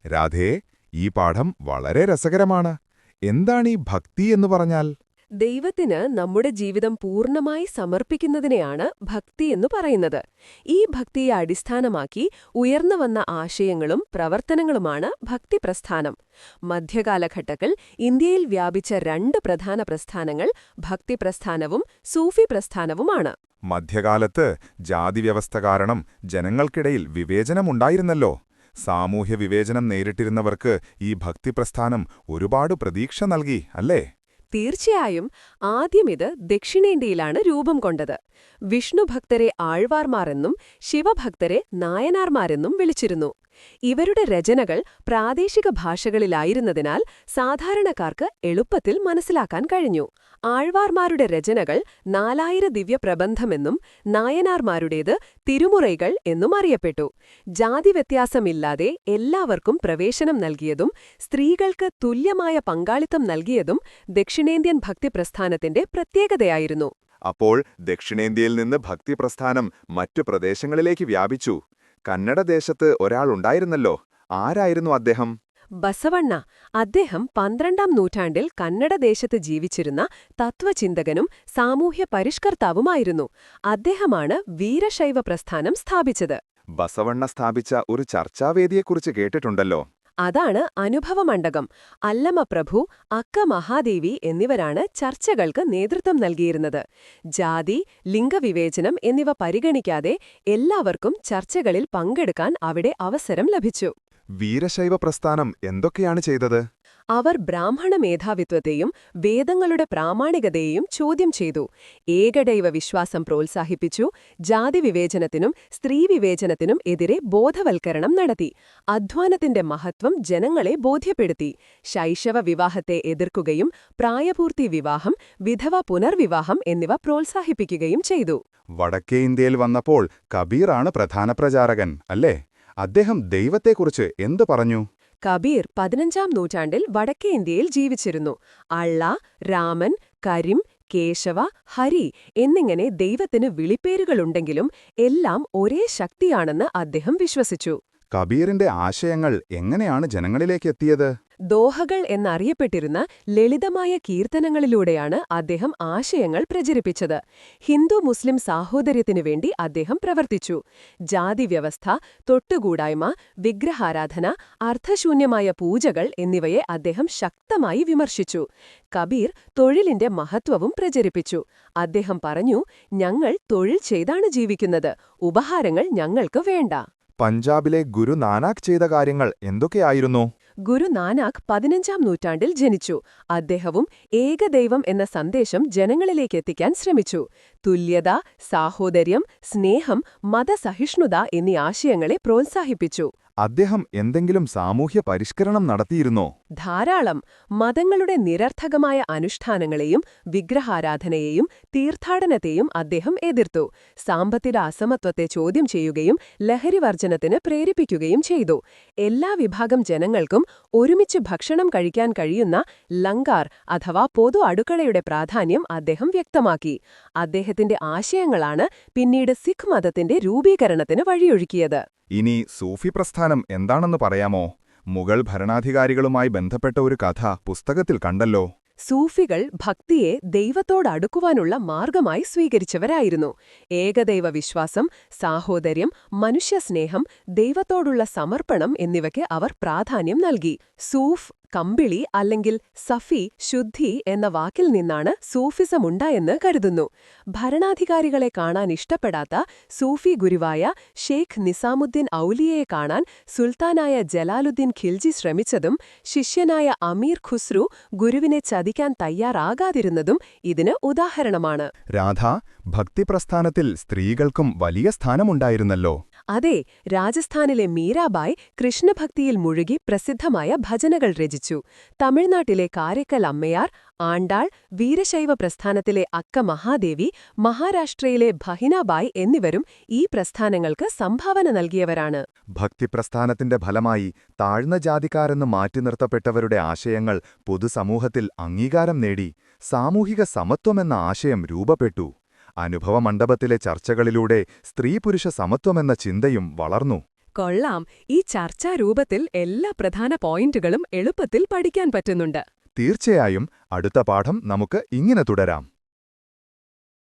രാധേ, ഈ പാഠം വളരെ രസകരമാണ്. എന്താണീ ഭക്തി എന്ന് പറഞ്ഞാൽ? ദൈവത്തിന് നമ്മുടെ ജീവിതം പൂർണ്ണമായി സമർപ്പിക്കുന്നതിനെയാണ് ഭക്തി എന്നു പറയുന്നത്. ഈ ഭക്തിയെ അടിസ്ഥാനമാക്കി ഉയർന്നുവന്ന ആശയങ്ങളും പ്രവർത്തനങ്ങളുമാണ് ഭക്തിപ്രസ്ഥാനം. മധ്യകാലഘട്ടത്തിൽ ഇന്ത്യയിൽ വ്യാപിച്ച രണ്ട് പ്രധാന പ്രസ്ഥാനങ്ങൾ ഭക്തിപ്രസ്ഥാനവും സൂഫി പ്രസ്ഥാനവുമാണ്. മധ്യകാലത്ത് ജാതിവ്യവസ്ഥ കാരണം ജനങ്ങൾക്കിടയിൽ വിവേചനമുണ്ടായിരുന്നല്ലോ. സാമൂഹ്യ വിവേചനം നേരിട്ടിരുന്നവർക്ക് ഈ ഭക്തിപ്രസ്ഥാനം ഒരുപാട് പ്രതീക്ഷ നൽകി, അല്ലേ? തീർച്ചയായും ആദ്യം ഇത് ദക്ഷിണേന്ത്യയിലാണ് രൂപം കൊണ്ടത്. വിഷ്ണുഭക്തരെ ആഴ്വാർമാരെന്നും ശിവഭക്തരെ നായനാർമാരെന്നും വിളിച്ചിരുന്നു. ഇവരുടെ രചനകൾ പ്രാദേശിക ഭാഷകളിലായിരുന്നതിനാൽ സാധാരണക്കാർക്ക് എളുപ്പത്തിൽ മനസ്സിലാക്കാൻ കഴിഞ്ഞു. ആഴ്വാർമാരുടെ രചനകൾ 4000 ദിവ്യപ്രബന്ധമെന്നും നായനാർമാരുടേത് തിരുമുറൈകൾ എന്നും അറിയപ്പെട്ടു. ജാതിവ്യത്യാസമില്ലാതെ എല്ലാവർക്കും പ്രവേശനം നൽകിയതും സ്ത്രീകൾക്ക് തുല്യമായ പങ്കാളിത്തം നൽകിയതും ദക്ഷിണേന്ത്യൻ ഭക്തിപ്രസ്ഥാനത്തിന്റെ പ്രത്യേകതയായിരുന്നു. അപ്പോൾ ദക്ഷിണേന്ത്യയിൽ നിന്ന് ഭക്തിപ്രസ്ഥാനം മറ്റു പ്രദേശങ്ങളിലേക്ക് വ്യാപിച്ചു. കന്നഡദേശത്ത് ഒരാളുണ്ടായിരുന്നല്ലോ. ആരായിരുന്നു അദ്ദേഹം? ബസവണ്ണ. അദ്ദേഹം 12ാം നൂറ്റാണ്ടിൽ കന്നഡദേശത്ത് ജീവിച്ചിരുന്ന തത്വചിന്തകനും സാമൂഹ്യ പരിഷ്കർത്താവുമായിരുന്നു. അദ്ദേഹമാണ് വീരശൈവ പ്രസ്ഥാനം സ്ഥാപിച്ചത്. ബസവണ്ണ സ്ഥാപിച്ച ഒരു ചർച്ചാവേദിയെക്കുറിച്ച് കേട്ടിട്ടുണ്ടല്ലോ. അതാണ് അനുഭവമണ്ഡകം. അല്ലമപ്രഭു, അക്ക മഹാദേവി എന്നിവരാണ് ചർച്ചകൾക്ക് നേതൃത്വം നൽകിയിരുന്നത്. ജാതി, ലിംഗവിവേചനം എന്നിവ പരിഗണിക്കാതെ എല്ലാവർക്കും ചർച്ചകളിൽ പങ്കെടുക്കാൻ അവിടെ അവസരം ലഭിച്ചു. വീരശൈവ പ്രസ്ഥാനം എന്തൊക്കെയാണ് ചെയ്തത്? അവർ ബ്രാഹ്മണ മേധാവിത്വത്തെയും വേദങ്ങളുടെ പ്രാമാണികതയെയും ചോദ്യം ചെയ്തു. ഏകദൈവ വിശ്വാസം പ്രോത്സാഹിപ്പിച്ചു. ജാതിവിവേചനത്തിനും സ്ത്രീവിവേചനത്തിനും എതിരെ ബോധവൽക്കരണം നടത്തി. അധ്വാനത്തിന്റെ മഹത്വം ജനങ്ങളെ ബോധ്യപ്പെടുത്തി. ശൈശവ വിവാഹത്തെ എതിർക്കുകയും പ്രായപൂർത്തി വിവാഹം, വിധവ പുനർവിവാഹം എന്നിവ പ്രോത്സാഹിപ്പിക്കുകയും ചെയ്തു. വടക്കേ ഇന്ത്യയിൽ വന്നപ്പോൾ കബീറാണ് പ്രധാന പ്രചാരകൻ, അല്ലേ? അദ്ദേഹം ദൈവത്തെക്കുറിച്ച് എന്തു പറഞ്ഞു? കബീർ 15ാം നൂറ്റാണ്ടിൽ വടക്കേ ഇന്ത്യയിൽ ജീവിച്ചിരുന്നു. അള്ള, രാമൻ, കരിം, കേശവ, ഹരി എന്നിങ്ങനെ ദൈവത്തിന് വിളിപ്പേരുകളുണ്ടെങ്കിലും എല്ലാം ഒരേ ശക്തിയാണെന്ന് അദ്ദേഹം വിശ്വസിച്ചു. കബീറിന്റെ ആശയങ്ങൾ എങ്ങനെയാണ് ജനങ്ങളിലേക്കെത്തിയത്? ദോഹകൾ എന്നറിയപ്പെട്ടിരുന്ന ലളിതമായ കീർത്തനങ്ങളിലൂടെയാണ് അദ്ദേഹം ആശയങ്ങൾ പ്രചരിപ്പിച്ചത്. ഹിന്ദു മുസ്ലിം സാഹോദര്യത്തിനു വേണ്ടി അദ്ദേഹം പ്രവർത്തിച്ചു. ജാതിവ്യവസ്ഥ, തൊട്ടുകൂടായ്മ, വിഗ്രഹാരാധന, അർത്ഥശൂന്യമായ പൂജകൾ എന്നിവയെ അദ്ദേഹം ശക്തമായി വിമർശിച്ചു. കബീർ തൊഴിലിന്റെ മഹത്വവും പ്രചരിപ്പിച്ചു. അദ്ദേഹം പറഞ്ഞു, ഞങ്ങൾ തൊഴിൽ ചെയ്താണ് ജീവിക്കുന്നത്, ഉപഹാരങ്ങൾ ഞങ്ങൾക്ക് വേണ്ട. പഞ്ചാബിലെ ഗുരു നാനാക്ക് ചെയ്ത കാര്യങ്ങൾ എന്തൊക്കെയായിരുന്നു? ഗുരു നാനാക്ക് 15ാം നൂറ്റാണ്ടിൽ ജനിച്ചു. അദ്ദേഹവും ഏകദൈവം എന്ന സന്ദേശം ജനങ്ങളിലേക്കെത്തിക്കാൻ ശ്രമിച്ചു. തുല്യത, സാഹോദര്യം, സ്നേഹം, മതസഹിഷ്ണുത എന്നീ ആശയങ്ങളെ പ്രോത്സാഹിപ്പിച്ചു. അദ്ദേഹം എന്തെങ്കിലും സാമൂഹ്യ പരിഷ്കരണം നടത്തിയിരുന്നോ? ധാരാളം. മതങ്ങളുടെ നിരർത്ഥകമായ അനുഷ്ഠാനങ്ങളെയും വിഗ്രഹാരാധനയെയും തീർത്ഥാടനത്തെയും അദ്ദേഹം എതിർത്തു. സാമ്പത്തിക അസമത്വത്തെ ചോദ്യം ചെയ്യുകയും ലഹരിവർജനത്തിന് പ്രേരിപ്പിക്കുകയും ചെയ്തു. എല്ലാ വിഭാഗം ജനങ്ങൾക്കും ഒരുമിച്ച് ഭക്ഷണം കഴിക്കാൻ കഴിയുന്ന ലങ്കാർ അഥവാ പൊതു അടുക്കളയുടെ പ്രാധാന്യം അദ്ദേഹം വ്യക്തമാക്കി. അദ്ദേഹത്തിന്റെ ആശയങ്ങളാണ് പിന്നീട് സിഖ് മതത്തിന്റെ രൂപീകരണത്തിന് വഴിയൊഴുക്കിയത്. ഇനി സൂഫി പ്രസ്ഥാനം എന്താണെന്ന് പറയാമോ? മുഗൾ ഭരണാധികാരികളുമായി ബന്ധപ്പെട്ട ഒരു കഥ പുസ്തകത്തിൽ കണ്ടല്ലോ. സൂഫികൾ ഭക്തിയെ ദൈവത്തോടടുക്കുവാനുള്ള മാർഗമായി സ്വീകരിച്ചവരായിരുന്നു. ഏകദൈവ വിശ്വാസം, സാഹോദര്യം, മനുഷ്യസ്നേഹം, ദൈവത്തോടുള്ള സമർപ്പണം എന്നിവയ്ക്ക് അവർ പ്രാധാന്യം നൽകി. സൂഫ്, കമ്പിളി അല്ലെങ്കിൽ സഫി, ശുദ്ധി എന്ന വാക്കിൽ നിന്നാണ് സൂഫിസമുണ്ടായെന്ന് കരുതുന്നു. ഭരണാധികാരികളെ കാണാൻ ഇഷ്ടപ്പെടാത്ത സൂഫി ഗുരുവായ ഷെയ്ഖ് നിസാമുദ്ദീൻ ഔലിയയെ കാണാൻ സുൽത്താനായ ജലാലുദ്ദീൻ ഖിൽജി ശ്രമിച്ചതും ശിഷ്യനായ അമീർ ഖുസ്രു ഗുരുവിനെ ചതിക്കാൻ തയ്യാറാകാതിരുന്നതും ഇതിന് ഉദാഹരണമാണ്. രാധ, ഭക്തിപ്രസ്ഥാനത്തിൽ സ്ത്രീകൾക്കും വലിയ സ്ഥാനമുണ്ടായിരുന്നല്ലോ. അതെ, രാജസ്ഥാനിലെ മീരാബായ് കൃഷ്ണഭക്തിയിൽ മുഴുകി പ്രസിദ്ധമായ ഭജനകൾ രചിച്ചു. തമിഴ്നാട്ടിലെ കാരക്കൽ അമ്മയാർ, ആണ്ടാൾ, വീരശൈവ പ്രസ്ഥാനത്തിലെ അക്ക മഹാദേവി, മഹാരാഷ്ട്രയിലെ ഭഹിനാബായ് എന്നിവരും ഈ പ്രസ്ഥാനങ്ങൾക്ക് സംഭാവന നൽകിയവരാണ്. ഭക്തിപ്രസ്ഥാനത്തിന്റെ ഫലമായി താഴ്ന്ന ജാതിക്കാരെന്ന് മാറ്റി നിർത്തപ്പെട്ടവരുടെ ആശയങ്ങൾ പൊതുസമൂഹത്തിൽ അംഗീകാരം നേടി. സാമൂഹിക സമത്വമെന്ന ആശയം രൂപപ്പെട്ടു. അനുഭവമണ്ഡപത്തിലെ ചർച്ചകളിലൂടെ സ്ത്രീപുരുഷ സമത്വമെന്ന ചിന്തയും വളർന്നു. കൊള്ളാം, ഈ ചർച്ചാരൂപത്തിൽ എല്ലാ പ്രധാന പോയിന്റുകളും എളുപ്പത്തിൽ പഠിക്കാൻ പറ്റുന്നുണ്ട്. തീർച്ചയായും അടുത്ത പാഠം നമുക്ക് ഇങ്ങനെ തുടരാം.